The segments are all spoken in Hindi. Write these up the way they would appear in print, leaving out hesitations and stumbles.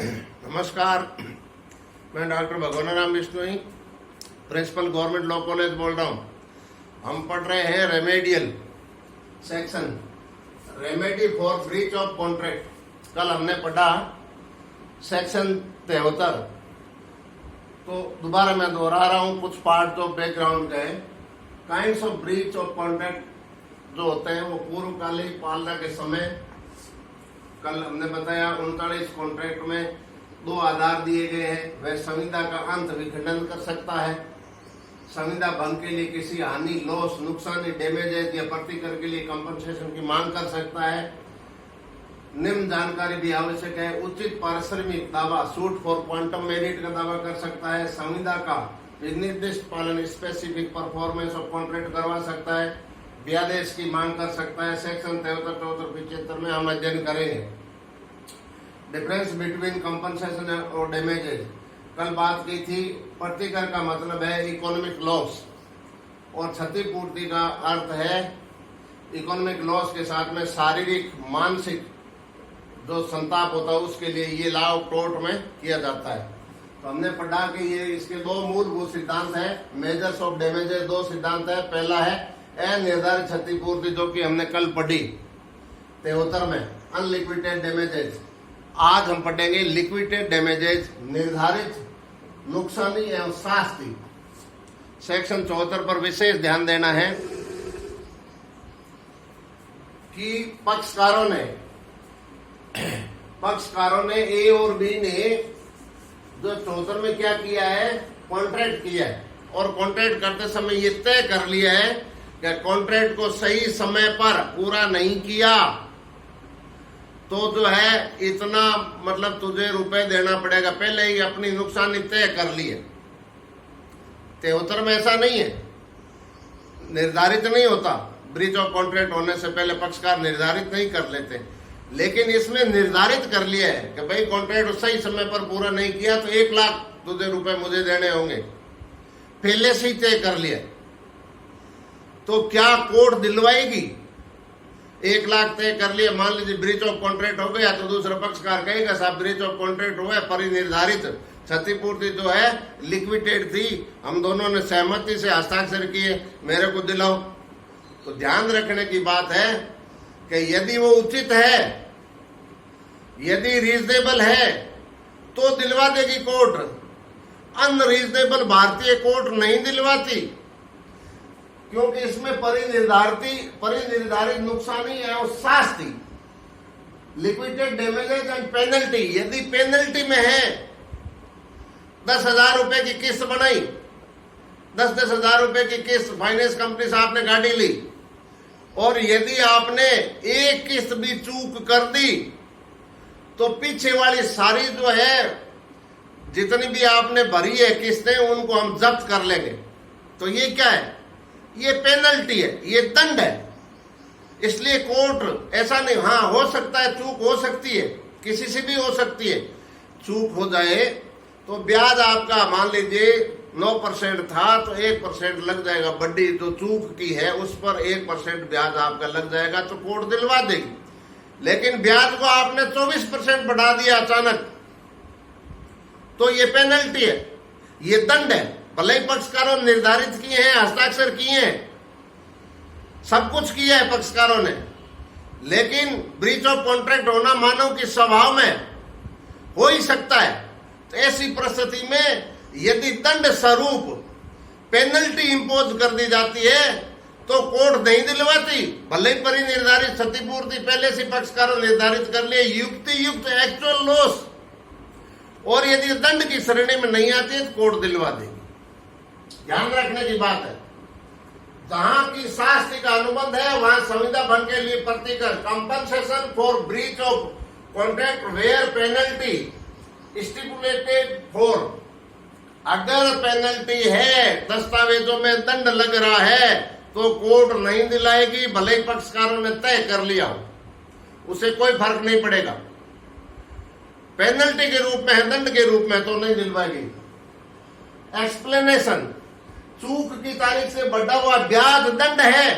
नमस्कार, मैं doctor Bhagwan Ram Bishnoi, principal government law college बोल रहा हूँ। हम पढ़ रहे हैं remedial section, remedy for breach of contract. कल हमने पढ़ा सेक्शन 73। तो दोबारा मैं दोहरा रहा हूँ कुछ पार्ट जो बैकग्राउंड का है। Kinds of breach of contract जो होते हैं वो पूर्वकालिक पालना के समय, कल हमने बताया 39 कॉन्ट्रैक्ट में 2 आधार दिए गए हैं। वह संविदा का अंत विखंडन कर सकता है, संविदा भंग के लिए किसी हानि, लॉस, नुकसान, डैमेजेस या प्रतिकर के लिए कंपनसेशन की मांग कर सकता है। निम्न जानकारी भी आवश्यक है। उचित पारिश्रमिक दावा, सूट फॉर क्वांटम मेरिट का दावा कर सकता है। संविदा का निर्दिष्ट पालन, स्पेसिफिक परफॉर्मेंस ऑफ कॉन्ट्रैक्ट करवा सकता है। व्यादेश की मांग कर सकता है। सेक्शन 73, 74, 75 में हम अध्ययन करेंगे। डिफरेंस बिटवीन कंपनसेशन और डैमेजेस, कल बात की थी। प्रतिकर का मतलब है इकोनॉमिक लॉस और क्षतिपूर्ति का अर्थ है इकोनॉमिक लॉस के साथ में शारीरिक, मानसिक जो संताप होता है उसके लिए ये लॉ ऑफ टॉर्ट में किया जाता है। तो हमने पढ़ा कि ये इसके 2 मूलभूत सिद्धांत है। मेजर्स ऑफ डैमेजेस 2 सिद्धांत है। पहला है अनिर्धारित क्षतिपूर्ति, जो कि हमने कल पढ़ी 73 में, अनलिक्विडेटेड डैमेजेस। आज हम पढ़ेंगे लिक्विडेटेड डैमेजेस, निर्धारित नुकसानी एवं शास्ति। सेक्शन 74 पर विशेष ध्यान देना है कि पक्षकारों ने ए और बी ने जो 74 में क्या किया है, कॉन्ट्रैक्ट किया है। और कॉन्ट्रैक्ट करते समय ये तय कर लिया है कि कॉन्ट्रैक्ट को सही समय पर पूरा नहीं किया तो जो है इतना मतलब तुझे रुपए देना पड़ेगा। पहले ही अपनी नुकसानी तय कर ली है। 73 में ऐसा नहीं है, निर्धारित नहीं होता। ब्रीच ऑफ कॉन्ट्रैक्ट होने से पहले पक्षकार निर्धारित नहीं कर लेते, लेकिन इसमें निर्धारित कर लिया है कि भाई कॉन्ट्रैक्ट सही समय पर पूरा नहीं किया तो 1 लाख तुझे रुपए मुझे देने होंगे। पहले से ही तय कर लिया। तो क्या कोर्ट दिलवाएगी? 1 लाख तय कर लिया, मान लीजिए ब्रीच ऑफ कॉन्ट्रैक्ट हो गया तो दूसरा पक्षकार कहेगा साहब ब्रीच ऑफ कॉन्ट्रैक्ट हुआ है, परिनिर्धारित क्षतिपूर्ति जो है लिक्विडेटेड थी, हम दोनों ने सहमति से हस्ताक्षर किए, मेरे को दिलाओ। तो ध्यान रखने की बात है कि यदि वो उचित है, यदि रीजनेबल है तो दिलवा देगी कोर्ट। अनरीजनेबल भारतीय कोर्ट नहीं दिलवाती, क्योंकि इसमें परिनिर्धारित नुकसानी एवं शास्ति, लिक्विडेटेड डैमेजेस एंड पेनल्टी। यदि पेनल्टी में है 10,000 रुपए की किस्त बनाई, 10-10 हजार रुपए की किस्त फाइनेंस कंपनी से आपने गाड़ी ली, और यदि आपने एक किस्त भी चूक कर दी तो पीछे वाली सारी जो है जितनी भी आपने भरी है किस्तें उनको हम जब्त कर लेंगे। तो ये क्या है? ये पेनल्टी है, ये दंड है। इसलिए कोर्ट ऐसा नहीं, हाँ हो सकता है चूक हो सकती है, किसी से भी हो सकती है। चूक हो जाए तो ब्याज आपका मान लीजिए 9% था तो 1% लग जाएगा। बड्डी जो चूक की है उस पर 1% ब्याज आपका लग जाएगा तो कोर्ट दिलवा देगी। लेकिन ब्याज को आपने 24% बढ़ा दिया अचानक तो ये पेनल्टी है, ये दंड है। भले ही पक्षकारों ने निर्धारित किए हैं, हस्ताक्षर किए हैं, सब कुछ किया है पक्षकारों ने, लेकिन ब्रीच ऑफ कॉन्ट्रैक्ट होना मानव के स्वभाव में हो ही सकता है। तो ऐसी परिस्थिति में यदि दंड स्वरूप पेनल्टी इंपोज कर दी जाती है तो कोर्ट नहीं दिलवाती। भले ही परिनिर्धारित क्षतिपूर्ति पहले से पक्षकारों निर्धारित कर लिए, युक्त एक्चुअल लॉस, और यदि दंड की श्रेणी में नहीं आती है तो कोर्ट दिलवा देगी। ध्यान रखने की बात है, जहां की शास्ति का अनुबंध है वहां संविदा भंग के लिए प्रतिकर, compensation for breach of contract where penalty stipulated for. अगर पेनल्टी है, दस्तावेजों में दंड लग रहा है तो कोर्ट नहीं दिलाएगी, भले ही पक्षकारों ने तय कर लिया हो, उसे कोई फर्क नहीं पड़ेगा। पेनल्टी के रूप में है, दंड के रूप में तो नहीं दिलवाएगी। एक्सप्लेनेशन, चूक की तारीख से बढ़ा हुआ ब्याज दंड है।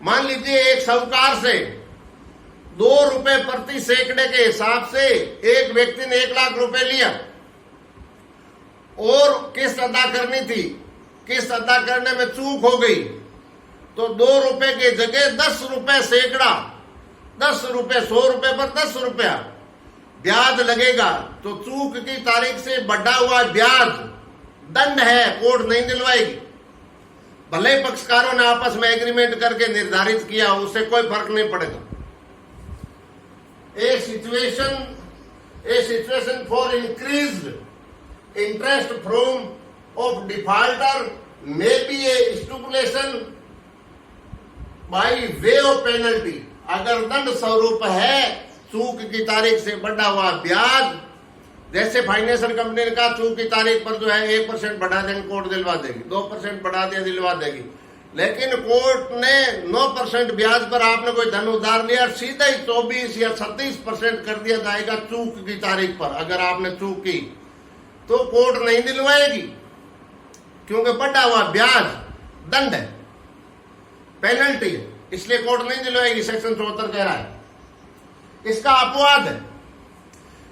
मान लीजिए एक साहूकार से ₹2 प्रति सैकड़े के हिसाब से एक व्यक्ति ने 1 लाख रुपए लिया और किस्त अदा करनी थी, किस्त अदा करने में चूक हो गई, तो ₹2 की जगह ₹10 सैकड़ा, ₹10, ₹100 पर ₹10 ब्याज लगेगा। तो चूक की तारीख से बढ़ा हुआ ब्याज दंड है, कोर्ट नहीं दिलवाएगी। भले पक्षकारों ने आपस में एग्रीमेंट करके निर्धारित किया, उससे कोई फर्क नहीं पड़ेगा। A situation for increased interest from of defaulter may be a stipulation by way of penalty। अगर दंड स्वरूप है चूक की तारीख से बढ़ा हुआ ब्याज, जैसे फाइनेंशियल कंपनी ने कहा चूक की तारीख पर जो है 1% बढ़ा देंगे, कोर्ट दिलवा देगी, 2% बढ़ा दिया दिलवा देगी, लेकिन कोर्ट ने 9% ब्याज पर आपने कोई धन उधार लिया, सीधा ही 24 या 36% कर दिया जाएगा चूक की तारीख पर। अगर आपने चूक की तो कोर्ट नहीं दिलवाएगी, क्योंकि बढ़ा हुआ ब्याज दंड है, पेनल्टी है, इसलिए कोर्ट नहीं दिलवाएगी। सेक्शन 74 कह रहा है। इसका अपवाद है।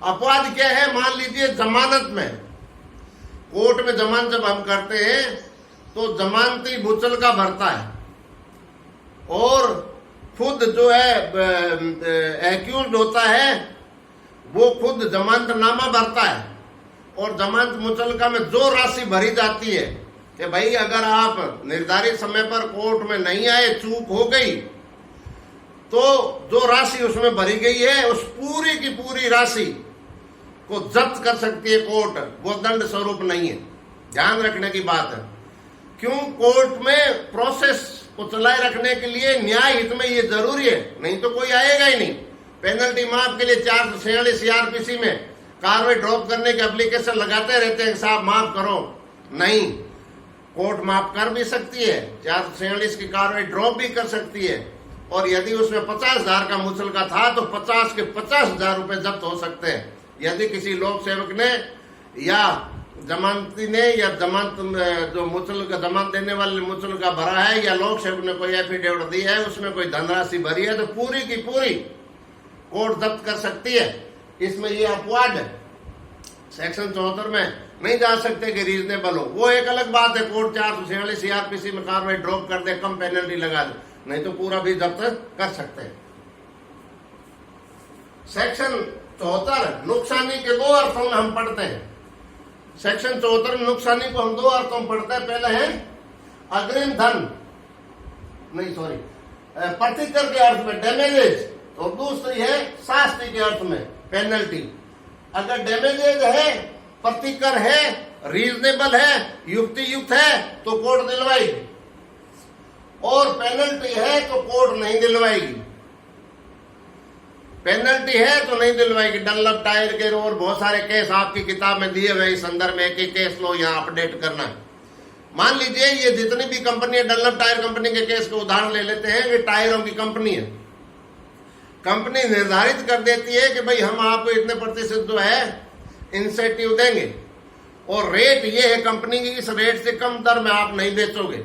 अपवाद क्या है? मान लीजिए जमानत में, कोर्ट में जमानत जब हम करते हैं तो जमानती मुचलका भरता है और खुद जो है एक्यूज्ड होता है वो खुद जमानतनामा भरता है, और जमानत मुचलका में जो राशि भरी जाती है कि भाई अगर आप निर्धारित समय पर कोर्ट में नहीं आए, चूक हो गई, तो जो राशि उसमें भरी गई है उस पूरी की पूरी राशि को जब्त कर सकती है कोर्ट, वो दंड स्वरूप नहीं है। ध्यान रखने की बात है। क्यों? कोर्ट में प्रोसेस को चलाए रखने के लिए न्याय हित में ये जरूरी है, नहीं तो कोई आएगा ही नहीं। पेनल्टी माफ के लिए 446 CRPC में कार्रवाई ड्रॉप करने के एप्लीकेशन लगाते रहते हैं, साहब माफ करो, नहीं, कोर्ट माफ कर भी सकती है, 446 की कार्रवाई ड्रॉप भी कर सकती है, और यदि उसमें 50,000 का मुचलका था तो 50 के 50,000 रुपए जब्त हो सकते हैं। यदि किसी लोक सेवक ने या जमानती ने या जमानत जो मुचलका जमानत देने वाले मुचलका भरा है या लोक सेवक ने कोई एफिडेविट दी है, उसमें कोई धनराशि भरी है, तो पूरी की पूरी कोर्ट जब्त कर सकती है। इसमें ये अपवाद है। सेक्शन 74 में नहीं जा सकते कि रीजनेबल हो, वो एक अलग बात है। कोर्ट 446 CRPC में कार्रवाई ड्रॉप कर दे, कम पेनल्टी लगा दे, नहीं तो पूरा भी जब्त कर सकते हैं। सेक्शन 74 नुकसानी के 2 अर्थों में हम पढ़ते हैं। सेक्शन 74 में नुकसानी को हम 2 अर्थों में पढ़ते हैं। पहले है अग्रिम धन, नहीं सॉरी प्रतिकर के अर्थ में डैमेजेज, और दूसरी है शास्ति के अर्थ में पेनल्टी। अगर डैमेजेज है, प्रतिकर है, रीजनेबल है, युक्ति युक्त है, तो कोर्ट दिलवाएगी, और पेनल्टी है तो कोर्ट नहीं दिलवाएगी। पेनल्टी है तो नहीं दिलवाएगी। डनलप टायर के और बहुत सारे केस आपकी किताब में दिए हुए, इस संदर्भ में एक केस लो, यहाँ अपडेट करना है। मान लीजिए ये जितनी भी कंपनी है, डनलप टायर कंपनी के केस को उदाहरण ले लेते हैं कि टायरों की कंपनी है। कंपनी निर्धारित कर देती है कि भाई हम आपको इतने प्रतिशत जो है इंसेंटिव देंगे, और रेट ये है कंपनी की, इस रेट से कम दर में आप नहीं बेचोगे।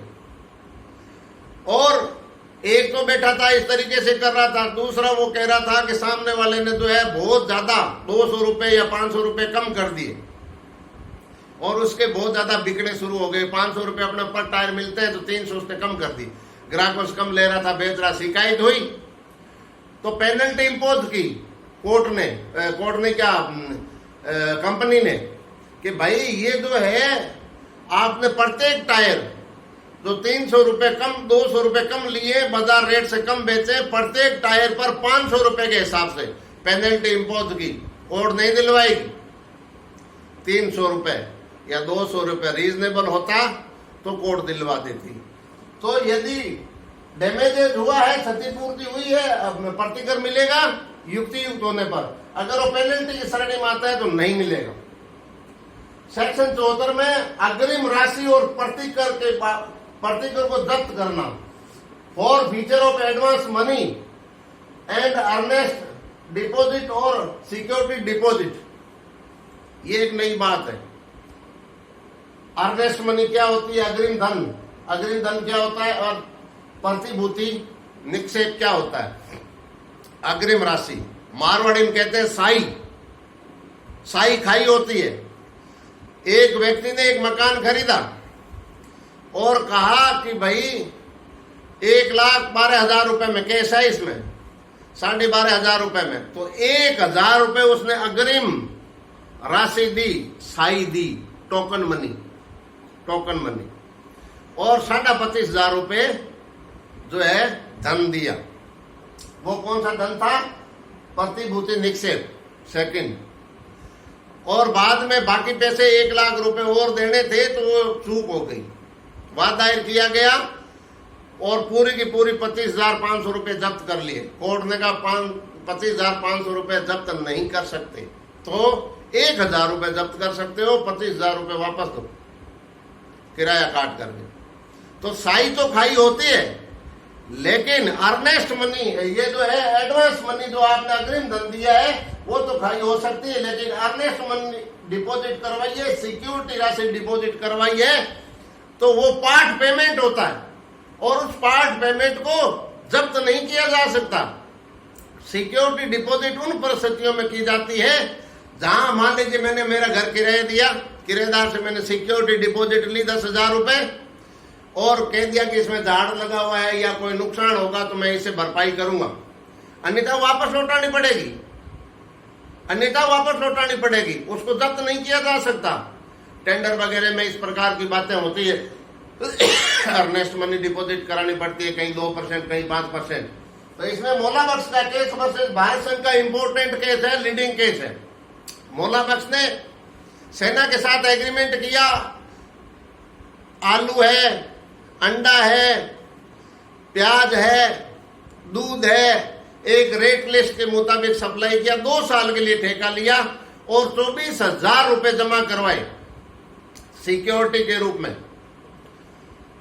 और एक तो बैठा था इस तरीके से कर रहा था, दूसरा वो कह रहा था कि सामने वाले ने जो है बहुत ज्यादा 200 रुपए या 500 रुपए कम कर दिए, और उसके बहुत ज्यादा बिकने शुरू हो गए। 500 रुपए अपने पर टायर मिलते हैं तो 300 उसने कम कर दी, ग्राहकों से कम ले रहा था, बेच रहा, शिकायत हुई तो पेनल्टी इम्पोज की कोर्ट ने क्या कंपनी ने, कि भाई ये जो है आपने प्रत्येक टायर जो 300 रुपए कम, 200 रुपए कम लिए, बाजार रेट से कम बेचे, प्रत्येक टायर पर 500 रुपए के हिसाब से पेनल्टी इम्पोज की। कोर्ट नहीं दिलवाएगी। 300 रुपए या 200 रुपए रीजनेबल होता तो कोर्ट दिलवा देती। तो यदि डैमेजेज हुआ है, क्षतिपूर्ति हुई है, अब प्रतिकर मिलेगा युक्ति युक्त होने पर। अगर वो पेनल्टी की श्रेणी में आता है तो नहीं मिलेगा। सेक्शन 74 में अग्रिम राशि और प्रतिकर को जब्त करना forfeiture of advance money and earnest deposit और सिक्योरिटी डिपॉजिट, ये एक नई बात है। अर्नेस्ट मनी क्या होती है? अग्रिम धन। अग्रिम धन क्या होता है? और प्रतिभूति निक्षेप क्या होता है? अग्रिम राशि, मारवाड़ी में कहते हैं साई, साई खाई होती है। एक व्यक्ति ने एक मकान खरीदा और कहा कि भाई 1,12,000 रुपए में, कैश है इसमें 12,500 रुपए में, तो 1,000 रुपए उसने अग्रिम राशि दी, साई दी, टोकन मनी, टोकन मनी, और 25,500 रुपए जो है धन दिया। वो कौन सा धन था? प्रतिभूति निक्षेप, सेकंड। और बाद में बाकी पैसे 1,00,000 रुपए और देने थे तो वो चूक हो गई। वाद दायर किया गया और पूरी की पूरी 25,500 रुपए जब्त कर लिए। कोर्ट ने कहा 25,500 रुपए जब्त नहीं कर सकते, तो 1,000 रुपए जब्त कर सकते हो, 25,000 रुपए वापस दो किराया काट करके। तो साई तो खाई होती है, लेकिन अर्नेस्ट मनी, ये जो है एडवांस मनी जो आपने अग्रिम धन दिया है, वो तो खाई हो सकती है, लेकिन अर्नेस्ट मनी डिपॉजिट करवाइए, सिक्योरिटी राशि डिपॉजिट करवाइए, तो वो पार्ट पेमेंट होता है और उस पार्ट पेमेंट को जब्त नहीं किया जा सकता। सिक्योरिटी डिपॉजिट उन परिस्थितियों में की जाती है जहां मान लीजिए मैंने मेरा घर किराया दिया, किराएदार से मैंने सिक्योरिटी डिपॉजिट ली 10,000 रुपए और कह दिया कि इसमें झाड़ लगा हुआ है या कोई नुकसान होगा तो मैं इसे भरपाई करूंगा, अन्यथा वापस लौटानी पड़ेगी, अन्यथा वापस लौटानी पड़ेगी, उसको जब्त नहीं किया जा सकता। टेंडर वगैरह में इस प्रकार की बातें होती है, अर्नेस्ट मनी डिपॉजिट करानी पड़ती है, कहीं 2%, कहीं 5%। तो इसमें मौला बख्श का केस वर्सेस भारत संघ का इंपॉर्टेंट केस है, लीडिंग केस है। मौला बख्श ने सेना के साथ एग्रीमेंट किया, आलू है, अंडा है, प्याज है, दूध है, एक रेट लिस्ट के मुताबिक सप्लाई किया, 2 साल के लिए ठेका लिया और 24,000 रुपए जमा करवाए सिक्योरिटी के रूप में।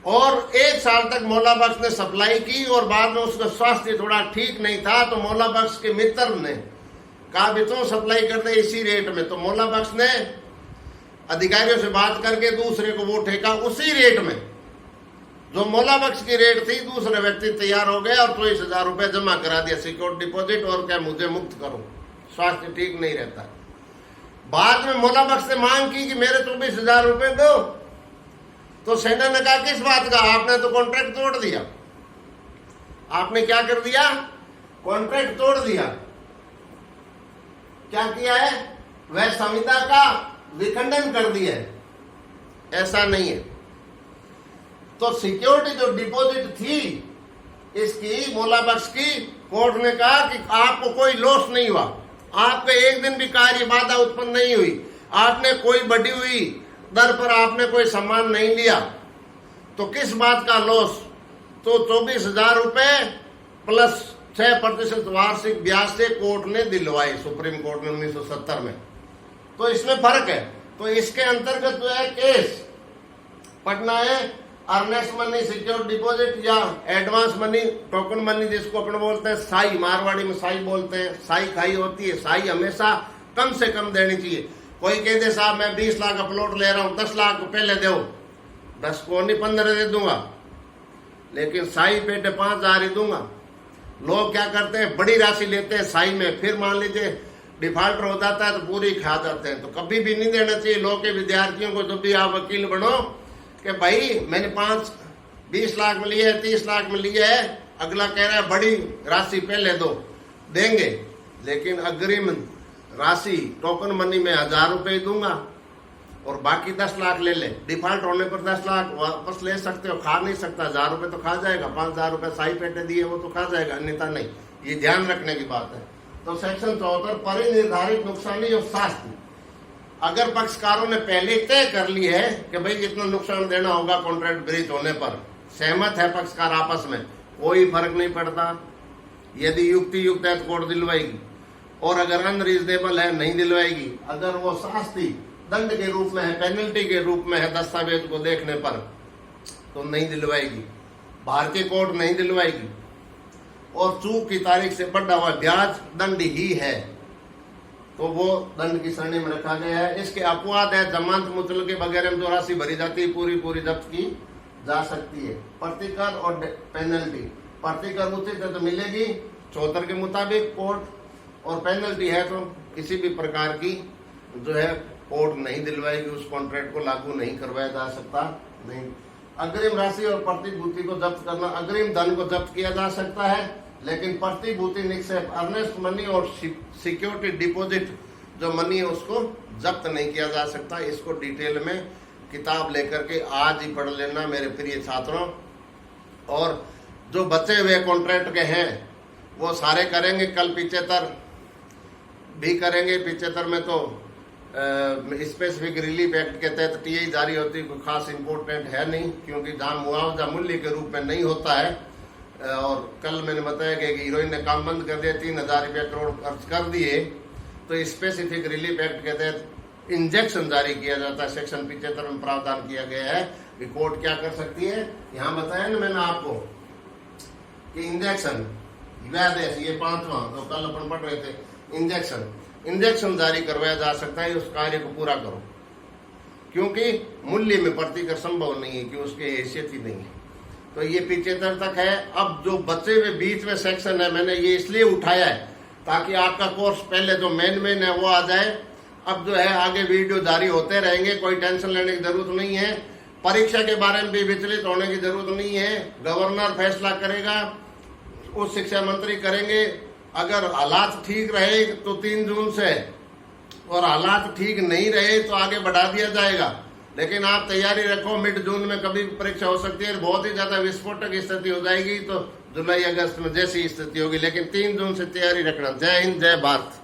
और 1 साल तक मौला बख्श ने सप्लाई की और बाद में उसका स्वास्थ्य थोड़ा ठीक नहीं था, तो मौला बख्श के मित्र ने कहा भी तुम सप्लाई कर दे इसी रेट में। तो मौला बख्श ने अधिकारियों से बात करके दूसरे को वो ठेका उसी रेट में जो मौला बख्श की रेट थी, दूसरे व्यक्ति तैयार हो गए और 24,000 रुपए जमा करा दिया सिक्योरिटी डिपॉजिट, और क्या मुझे मुक्त करो, स्वास्थ्य ठीक नहीं रहता। बाद में मौला बख्श ने मांग की कि मेरे 24,000 रुपए दो, तो सेना ने कहा किस बात का, आपने तो कॉन्ट्रैक्ट तोड़ दिया, आपने क्या कर दिया, कॉन्ट्रैक्ट तोड़ दिया। क्या किया है, वह संविदा का विखंडन कर दिया है, ऐसा नहीं है। तो सिक्योरिटी जो डिपॉजिट थी इसकी, मौला बख्श की, कोर्ट ने कहा कि आपको कोई लॉस नहीं हुआ, आपके एक दिन भी कार्य बाधा उत्पन्न नहीं हुई, आपने कोई बढ़ी हुई दर पर आपने कोई सामान नहीं लिया, तो किस बात का लॉस। तो 24,000 रुपए प्लस 6% वार्षिक ब्याज से कोर्ट ने दिलवाई, सुप्रीम कोर्ट ने 1970 में। तो इसमें फर्क है। तो इसके अंतर्गत जो है केस पढ़ना है, अर्नेस्ट मनी सिक्योर डिपॉजिट या एडवांस मनी, टोकन मनी जिसको अपन बोलते हैं, साई, मारवाड़ी में साई बोलते हैं, साई खाई होती है। साई हमेशा कम से कम देनी चाहिए। कोई कह दे साहब मैं 20 लाख का प्लॉट ले रहा हूं, 10 लाख पहले दो, 10 को नहीं 15 दे दूंगा, लेकिन साई पेटे 5,000 ही दूंगा। लोग क्या करते हैं, बड़ी राशि लेते हैं साई में, फिर मान लीजिए डिफॉल्टर हो जाता है तो पूरी खा जाते हैं। तो कभी भी नहीं देना चाहिए। लोग के विद्यार्थियों को जब भी आप वकील बनो कि भाई मैंने 20 लाख में लिया है, 30 लाख में लिया है, अगला कह रहा है बड़ी राशि पहले दो, देंगे, लेकिन अग्रिम राशि टोकन मनी में 1,000 रुपए दूंगा और बाकी 10 लाख ले ले। डिफॉल्ट होने पर 10 लाख वापस ले सकते हो, खा नहीं सकता, 1,000 रुपए तो खा जाएगा, 5,000 रुपए साई पेटे दिए वो तो खा जाएगा, अन्यथा नहीं। ये ध्यान रखने की बात है। तो सेक्शन 74 परिनिर्धारित नुकसानी और शास्ति, अगर पक्षकारों ने पहले तय कर ली है कि भाई इतना नुकसान देना होगा कॉन्ट्रैक्ट ब्रीच होने पर, सहमत है पक्षकार आपस में, कोई फर्क नहीं पड़ता। यदि युक्ति युक्त है तो कोर्ट दिलवाएगी, और अगर अनरीजनेबल है नहीं दिलवाएगी। अगर वो शास्ति दंड के रूप में है, पेनल्टी के रूप में है दस्तावेज को देखने पर, तो नहीं दिलवाएगी, भारतीय कोर्ट नहीं दिलवाएगी। और चूक की तारीख से बढ़ा हुआ ब्याज दंड ही है, तो वो दंड की श्रेणी में रखा गया है। इसके अपवाद है, जमानत मुतलके वगैरह में जो राशि भरी जाती है पूरी जब्त की जा सकती है। प्रतिकर और पेनल्टी, प्रतिकर उचित है तो मिलेगी, 74 के मुताबिक कोर्ट, और पेनल्टी है तो किसी भी प्रकार की जो है कोर्ट नहीं दिलवाएगी, उस कॉन्ट्रैक्ट को लागू नहीं करवाया जा सकता। नहीं, अग्रिम राशि और प्रतिभूति को जब्त करना, अग्रिम धन को जब्त किया जा सकता है, लेकिन प्रतिभूति निक्षेप अर्नेस्ट मनी और सिक्योरिटी डिपॉजिट जो मनी है उसको जब्त नहीं किया जा सकता। इसको डिटेल में किताब लेकर के आज ही पढ़ लेना मेरे प्रिय छात्रों। और जो बचे हुए कॉन्ट्रैक्ट के हैं वो सारे करेंगे, कल 75 भी करेंगे। 75 में तो स्पेसिफिक रिलीफ एक्ट के तहत टीआई जारी होती है, कोई खास इंपोर्टेंट है नहीं, क्योंकि जहाँ मुआवजा मूल्य के रूप में नहीं होता है। और कल मैंने बताया कि हीरोइन ने काम बंद कर दिया, 3000 रुपया करोड़ खर्च कर दिए, तो स्पेसिफिक रिलीफ एक्ट के तहत इंजेक्शन जारी किया जाता है। सेक्शन 75 में प्रावधान किया गया है कि कोर्ट क्या कर सकती है। यहाँ बताया ना मैंने आपको कि इंजेक्शन व्यादेश, ये 5वां तो कल अपन पढ़ रहे थे, इंजेक्शन जारी करवाया जा सकता है, उस कार्य को पूरा करो, क्योंकि मूल्य में प्रतिकर संभव नहीं है कि उसकी हैसियत ही नहीं है। तो ये 75 तक है। अब जो बचे हुए बीच में सेक्शन है, मैंने ये इसलिए उठाया है ताकि आपका कोर्स पहले जो मेन है वो आ जाए। अब जो है आगे वीडियो जारी होते रहेंगे, कोई टेंशन लेने की जरूरत नहीं है। परीक्षा के बारे में भी विचलित होने की जरूरत नहीं है। गवर्नर फैसला करेगा, उस शिक्षा मंत्री करेंगे। अगर हालात ठीक रहे तो 3 जून से, और हालात ठीक नहीं रहे तो आगे बढ़ा दिया जाएगा। लेकिन आप तैयारी रखो, मिड जून में कभी भी परीक्षा हो सकती है। बहुत ही ज्यादा विस्फोटक स्थिति हो जाएगी तो जुलाई अगस्त में जैसी स्थिति होगी, लेकिन 3 जून से तैयारी रखना। जय हिंद, जय भारत।